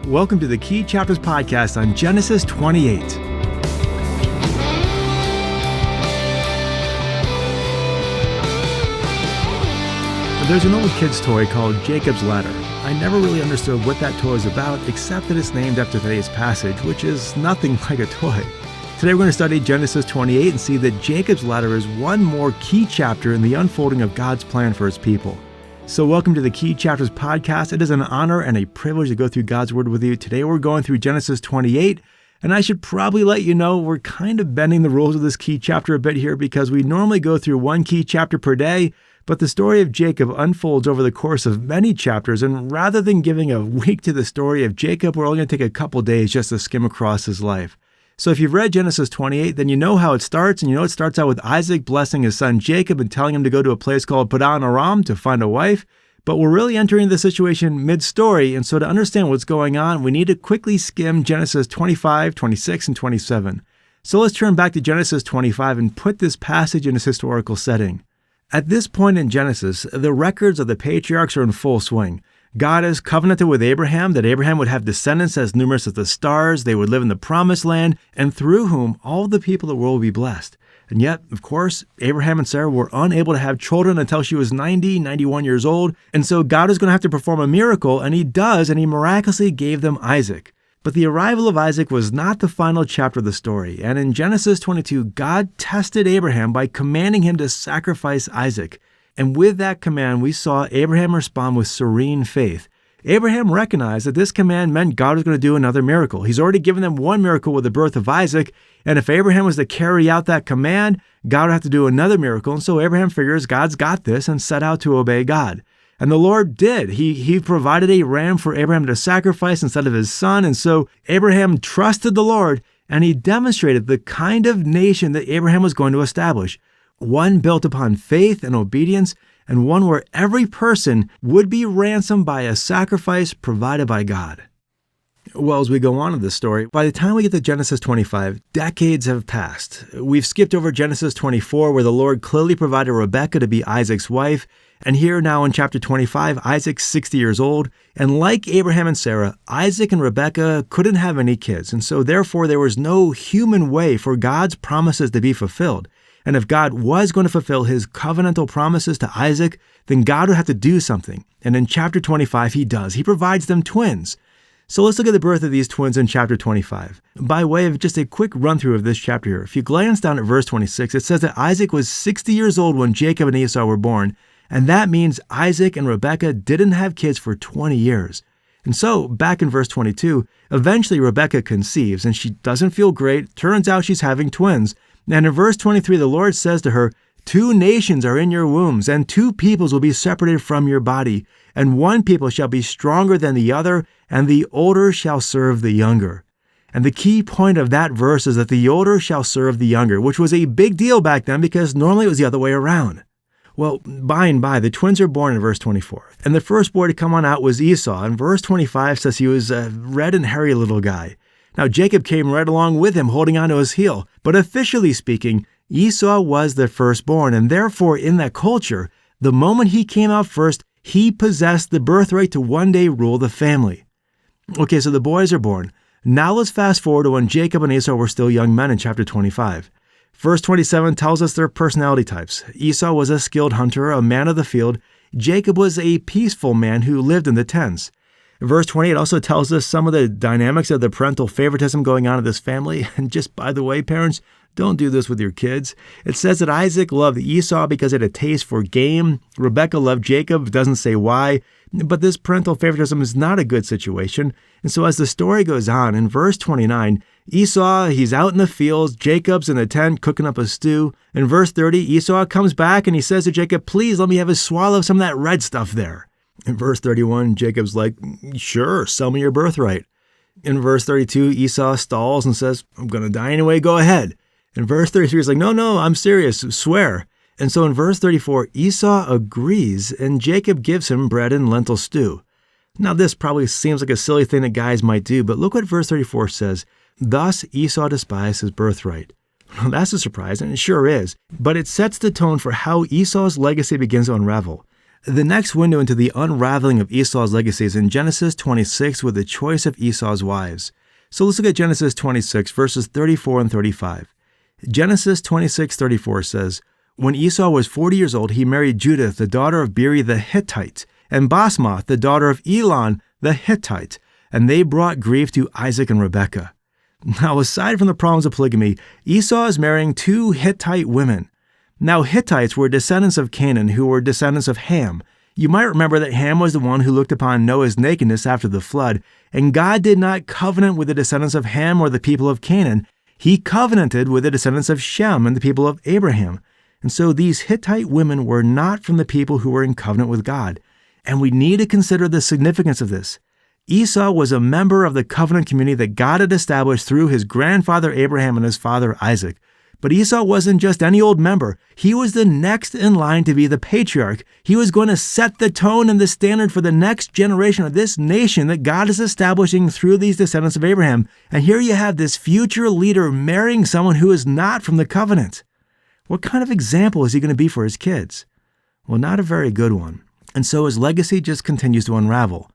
Welcome to the Key Chapters podcast on Genesis 28. There's an old kid's toy called Jacob's Ladder. I never really understood what that toy is about, except that it's named after today's passage, which is nothing like a toy. Today we're going to study Genesis 28 and see that Jacob's Ladder is one more key chapter in the unfolding of God's plan for his people. So welcome to the Key Chapters podcast. It is an honor and a privilege to go through God's Word with you. Today we're going through Genesis 28, and I should probably let you know we're kind of bending the rules of this key chapter a bit here because we normally go through one key chapter per day, but the story of Jacob unfolds over the course of many chapters, and rather than giving a week to the story of Jacob, we're only going to take a couple days just to skim across his life. So if you've read Genesis 28, then you know how it starts, and you know it starts out with Isaac blessing his son Jacob and telling him to go to a place called Padan Aram to find a wife. But we're really entering the situation mid-story, and so to understand what's going on, we need to quickly skim Genesis 25, 26, and 27. So let's turn back to Genesis 25 and put this passage in its historical setting. At this point in Genesis, the records of the patriarchs are in full swing. God has covenanted with Abraham that Abraham would have descendants as numerous as the stars, they would live in the promised land, and through whom all the people of the world will be blessed. And yet, of course, Abraham and Sarah were unable to have children until she was 91 years old, and so God is going to have to perform a miracle, and he does, and he miraculously gave them Isaac. But the arrival of Isaac was not the final chapter of the story, and in Genesis 22, God tested Abraham by commanding him to sacrifice Isaac. And with that command, we saw Abraham respond with serene faith. Abraham recognized that this command meant God was going to do another miracle. He's already given them one miracle with the birth of Isaac, and if Abraham was to carry out that command, God would have to do another miracle. And so Abraham figures God's got this and set out to obey God. And the Lord did. He provided a ram for Abraham to sacrifice instead of his son. And so Abraham trusted the Lord, and he demonstrated the kind of nation that Abraham was going to establish. One built upon faith and obedience, and one where every person would be ransomed by a sacrifice provided by God. Well, as we go on in this story, by the time we get to Genesis 25, decades have passed. We've skipped over Genesis 24, where the Lord clearly provided Rebekah to be Isaac's wife. And here now in chapter 25, Isaac's 60 years old. And like Abraham and Sarah, Isaac and Rebekah couldn't have any kids. And so therefore, there was no human way for God's promises to be fulfilled. And if God was going to fulfill his covenantal promises to Isaac, then God would have to do something. And in chapter 25, he does. He provides them twins. So let's look at the birth of these twins in chapter 25. By way of just a quick run-through of this chapter here, if you glance down at verse 26, it says that Isaac was 60 years old when Jacob and Esau were born. And that means Isaac and Rebekah didn't have kids for 20 years. And so, back in verse 22, eventually Rebekah conceives, and she doesn't feel great. Turns out she's having twins. And in verse 23, the Lord says to her, "Two nations are in your wombs, and two peoples will be separated from your body. And one people shall be stronger than the other, and the older shall serve the younger." And the key point of that verse is that the older shall serve the younger, which was a big deal back then because normally it was the other way around. Well, by and by, the twins are born in verse 24. And the first boy to come on out was Esau. And verse 25 says he was a red and hairy little guy. Now, Jacob came right along with him, holding onto his heel. But officially speaking, Esau was the firstborn, and therefore, in that culture, the moment he came out first, he possessed the birthright to one day rule the family. Okay, so the boys are born. Now let's fast forward to when Jacob and Esau were still young men in chapter 25. Verse 27 tells us their personality types. Esau was a skilled hunter, a man of the field. Jacob was a peaceful man who lived in the tents. Verse 28 also tells us some of the dynamics of the parental favoritism going on in this family. And just by the way, parents, don't do this with your kids. It says that Isaac loved Esau because he had a taste for game. Rebekah loved Jacob. It doesn't say why. But this parental favoritism is not a good situation. And so as the story goes on, in verse 29, Esau, he's out in the fields. Jacob's in the tent cooking up a stew. In verse 30, Esau comes back and he says to Jacob, "Please let me have a swallow of some of that red stuff there." In verse 31, Jacob's like, "Sure, sell me your birthright." In verse 32, Esau stalls and says, "I'm going to die anyway, go ahead." In verse 33, he's like, No, I'm serious, swear." And so in verse 34, Esau agrees, and Jacob gives him bread and lentil stew. Now this probably seems like a silly thing that guys might do, but look what verse 34 says. "Thus Esau despised his birthright." Well, that's a surprise, and it sure is. But it sets the tone for how Esau's legacy begins to unravel. The next window into the unraveling of Esau's legacy is in Genesis 26 with the choice of Esau's wives. So let's look at Genesis 26, verses 34 and 35. Genesis 26:34 says, "When Esau was 40 years old, he married Judith, the daughter of Beeri the Hittite, and Basmath, the daughter of Elon the Hittite, and they brought grief to Isaac and Rebekah." Now, aside from the problems of polygamy, Esau is marrying 2 Hittite women. Now, Hittites were descendants of Canaan, who were descendants of Ham. You might remember that Ham was the one who looked upon Noah's nakedness after the flood, and God did not covenant with the descendants of Ham or the people of Canaan. He covenanted with the descendants of Shem and the people of Abraham. And so these Hittite women were not from the people who were in covenant with God. And we need to consider the significance of this. Esau was a member of the covenant community that God had established through his grandfather Abraham and his father Isaac. But Esau wasn't just any old member. He was the next in line to be the patriarch. He was going to set the tone and the standard for the next generation of this nation that God is establishing through these descendants of Abraham. And here you have this future leader marrying someone who is not from the covenant. What kind of example is he going to be for his kids? Well, not a very good one. And so his legacy just continues to unravel.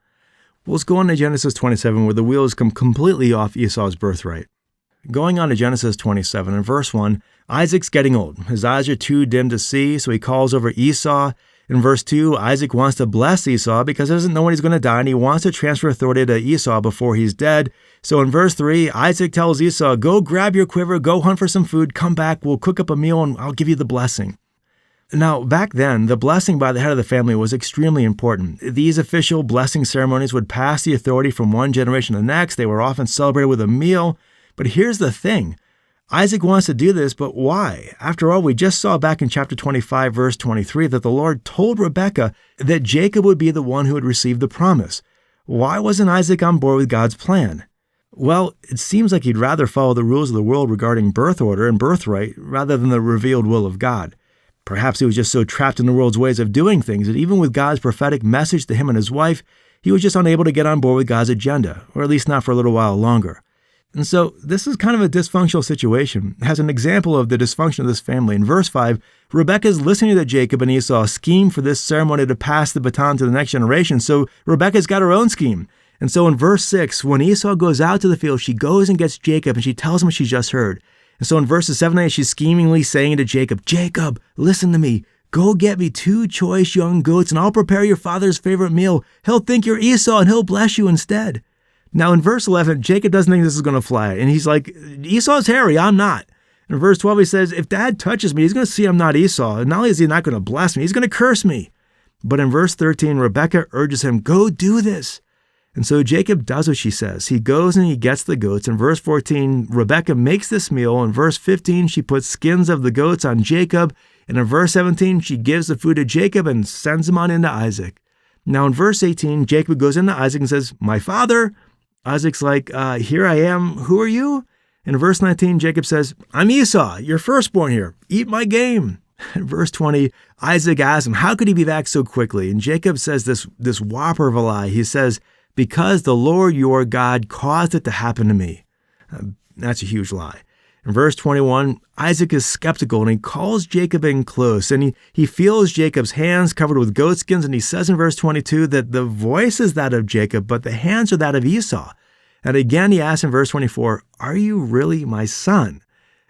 Well, let's go on to Genesis 27, where the wheels come completely off Esau's birthright. Going on to Genesis 27, in verse 1, Isaac's getting old. His eyes are too dim to see, so he calls over Esau. In verse 2, Isaac wants to bless Esau because he doesn't know when he's going to die, and he wants to transfer authority to Esau before he's dead. So in verse 3, Isaac tells Esau, "Go grab your quiver, go hunt for some food, come back, we'll cook up a meal, and I'll give you the blessing." Now, back then, the blessing by the head of the family was extremely important. These official blessing ceremonies would pass the authority from one generation to the next. They were often celebrated with a meal. But here's the thing. Isaac wants to do this, but why? After all, we just saw back in chapter 25, verse 23, that the Lord told Rebekah that Jacob would be the one who would receive the promise. Why wasn't Isaac on board with God's plan? Well, it seems like he'd rather follow the rules of the world regarding birth order and birthright rather than the revealed will of God. Perhaps he was just so trapped in the world's ways of doing things that even with God's prophetic message to him and his wife, he was just unable to get on board with God's agenda, or at least not for a little while longer. And so this is kind of a dysfunctional situation. As an example of the dysfunction of this family, in verse 5, Rebekah is listening to Jacob and Esau scheme for this ceremony to pass the baton to the next generation. So Rebekah's got her own scheme. And so in verse 6, when Esau goes out to the field, she goes and gets Jacob and she tells him what she just heard. And so in verses 7 and 8, she's schemingly saying to Jacob, "Jacob, listen to me. Go get me 2 choice young goats and I'll prepare your father's favorite meal. He'll think you're Esau and he'll bless you instead." Now in verse 11, Jacob doesn't think this is going to fly. And he's like, "Esau's hairy, I'm not." In verse 12, he says, "If Dad touches me, he's going to see I'm not Esau. And not only is he not going to bless me, he's going to curse me." But in verse 13, Rebekah urges him, "Go do this." And so Jacob does what she says. He goes and he gets the goats. In verse 14, Rebekah makes this meal. In verse 15, she puts skins of the goats on Jacob. And in verse 17, she gives the food to Jacob and sends him on into Isaac. Now in verse 18, Jacob goes into Isaac and says, "My father." Isaac's like, "Here I am. Who are you?" In verse 19, Jacob says, "I'm Esau, your firstborn here. Eat my game." In verse 20, Isaac asks him, how could he be back so quickly? And Jacob says this whopper of a lie. He says, "Because the Lord your God caused it to happen to me." That's a huge lie. In verse 21, Isaac is skeptical and he calls Jacob in close and he feels Jacob's hands covered with goatskins, and he says in verse 22 that the voice is that of Jacob, but the hands are that of Esau. And again, he asks in verse 24, "Are you really my son?"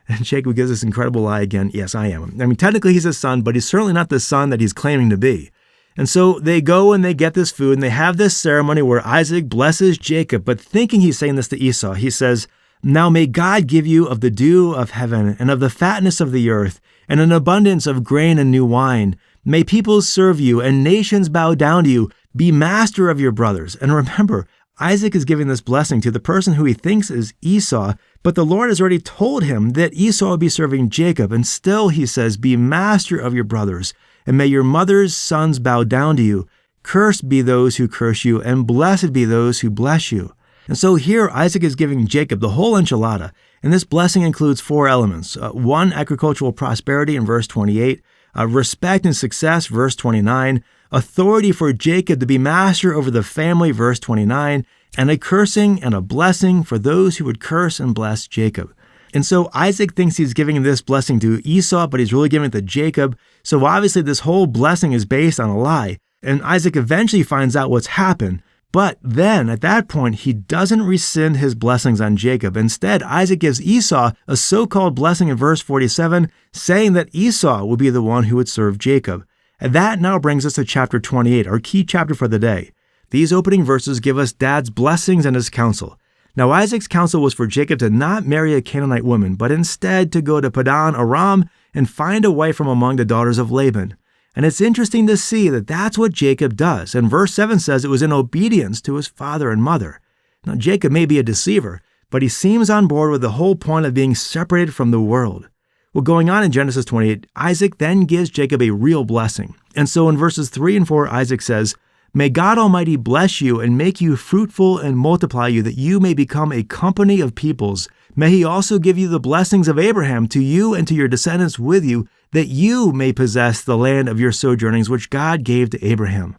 And Jacob gives this incredible lie again. "Yes, I am." I mean, technically he's his son, but he's certainly not the son that he's claiming to be. And so they go and they get this food and they have this ceremony where Isaac blesses Jacob, but thinking he's saying this to Esau, he says, "Now may God give you of the dew of heaven and of the fatness of the earth and an abundance of grain and new wine. May peoples serve you and nations bow down to you. Be master of your brothers." And remember, Isaac is giving this blessing to the person who he thinks is Esau, but the Lord has already told him that Esau will be serving Jacob. And still he says, "Be master of your brothers, and may your mother's sons bow down to you. Cursed be those who curse you, and blessed be those who bless you." And so here Isaac is giving Jacob the whole enchilada, and this blessing includes 4 elements. 1, agricultural prosperity in verse 28, respect and success, verse 29, authority for Jacob to be master over the family, verse 29, and a cursing and a blessing for those who would curse and bless Jacob. And so Isaac thinks he's giving this blessing to Esau, but he's really giving it to Jacob. So obviously this whole blessing is based on a lie. And Isaac eventually finds out what's happened. But then, at that point, he doesn't rescind his blessings on Jacob. Instead, Isaac gives Esau a so-called blessing in verse 47, saying that Esau would be the one who would serve Jacob. And that now brings us to chapter 28, our key chapter for the day. These opening verses give us Dad's blessings and his counsel. Now, Isaac's counsel was for Jacob to not marry a Canaanite woman, but instead to go to Padan Aram and find a wife from among the daughters of Laban. And it's interesting to see that that's what Jacob does. And verse 7 says it was in obedience to his father and mother. Now, Jacob may be a deceiver, but he seems on board with the whole point of being separated from the world. Well, going on in Genesis 28, Isaac then gives Jacob a real blessing. And so in verses 3 and 4, Isaac says, "May God Almighty bless you and make you fruitful and multiply you, that you may become a company of peoples. May he also give you the blessings of Abraham to you and to your descendants with you, that you may possess the land of your sojournings, which God gave to Abraham."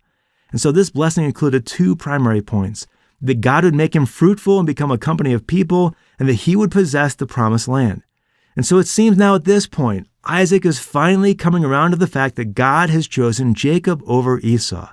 And so this blessing included two primary points: that God would make him fruitful and become a company of people, and that he would possess the promised land. And so it seems now at this point, Isaac is finally coming around to the fact that God has chosen Jacob over Esau.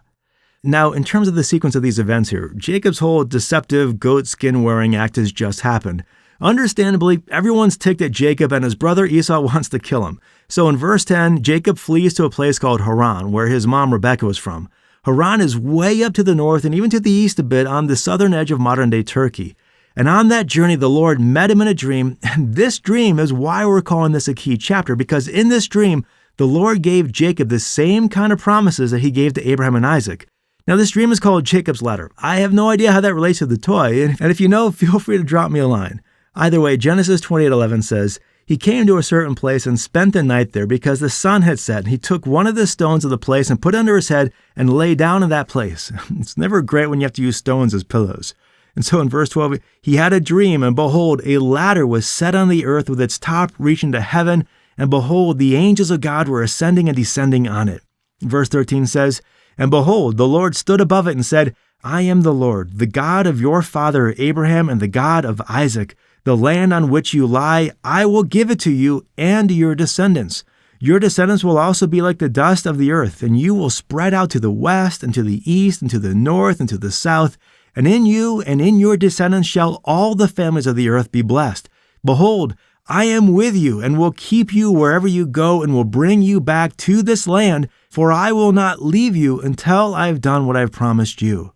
Now, in terms of the sequence of these events here, Jacob's whole deceptive goat skin wearing act has just happened. Understandably, everyone's ticked at Jacob and his brother Esau wants to kill him. So in verse 10, Jacob flees to a place called Haran, where his mom Rebekah was from. Haran is way up to the north and even to the east a bit on the southern edge of modern-day Turkey. And on that journey, the Lord met him in a dream, and this dream is why we're calling this a key chapter, because in this dream, the Lord gave Jacob the same kind of promises that he gave to Abraham and Isaac. Now, this dream is called Jacob's Ladder. I have no idea how that relates to the toy, and if you know, feel free to drop me a line. Either way, Genesis 28:11 says, "He came to a certain place and spent the night there because the sun had set. And he took one of the stones of the place and put it under his head and lay down in that place." It's never great when you have to use stones as pillows. And so in verse 12, "He had a dream, and behold, a ladder was set on the earth with its top reaching to heaven, and behold, the angels of God were ascending and descending on it." Verse 13 says, "And behold, the Lord stood above it and said, I am the Lord, the God of your father Abraham and the God of Isaac. The land on which you lie, I will give it to you and to your descendants. Your descendants will also be like the dust of the earth, and you will spread out to the west and to the east and to the north and to the south. And in you and in your descendants shall all the families of the earth be blessed. Behold, I am with you and will keep you wherever you go and will bring you back to this land, for I will not leave you until I have done what I have promised you."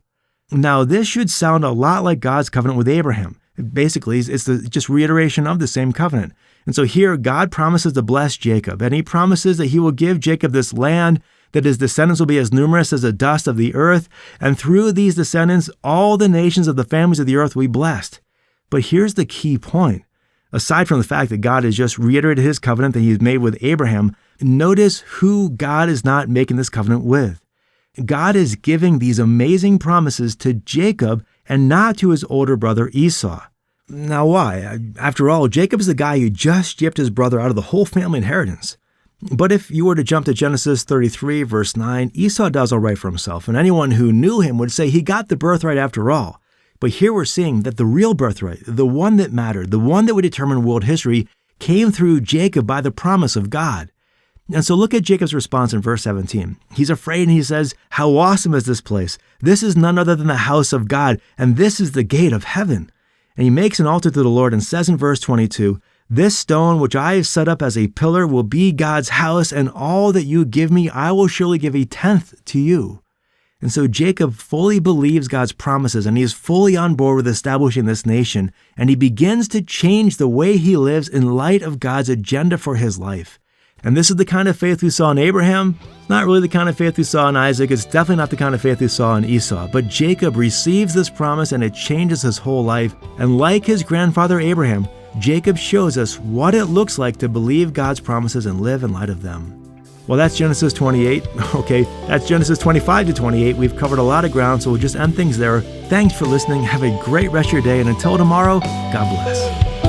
Now, this should sound a lot like God's covenant with Abraham. Basically, it's just reiteration of the same covenant. And so here, God promises to bless Jacob, and he promises that he will give Jacob this land, that his descendants will be as numerous as the dust of the earth, and through these descendants, all the nations of the families of the earth will be blessed. But here's the key point. Aside from the fact that God has just reiterated his covenant that he's made with Abraham, notice who God is not making this covenant with. God is giving these amazing promises to Jacob and not to his older brother Esau. Now why? After all, Jacob is the guy who just gypped his brother out of the whole family inheritance. But if you were to jump to Genesis 33, verse 9, Esau does all right for himself, and anyone who knew him would say he got the birthright after all. But here we're seeing that the real birthright, the one that mattered, the one that would determine world history, came through Jacob by the promise of God. And so look at Jacob's response in verse 17. He's afraid and he says, "How awesome is this place? This is none other than the house of God, and this is the gate of heaven." And he makes an altar to the Lord and says in verse 22, "This stone which I have set up as a pillar will be God's house, and all that you give me, I will surely give a tenth to you." And so Jacob fully believes God's promises, and he is fully on board with establishing this nation, and he begins to change the way he lives in light of God's agenda for his life. And this is the kind of faith we saw in Abraham. It's not really the kind of faith we saw in Isaac. It's definitely not the kind of faith we saw in Esau. But Jacob receives this promise, and it changes his whole life. And like his grandfather Abraham, Jacob shows us what it looks like to believe God's promises and live in light of them. Well, that's Genesis 28. Okay, that's Genesis 25 to 28. We've covered a lot of ground, so we'll just end things there. Thanks for listening. Have a great rest of your day, and until tomorrow, God bless.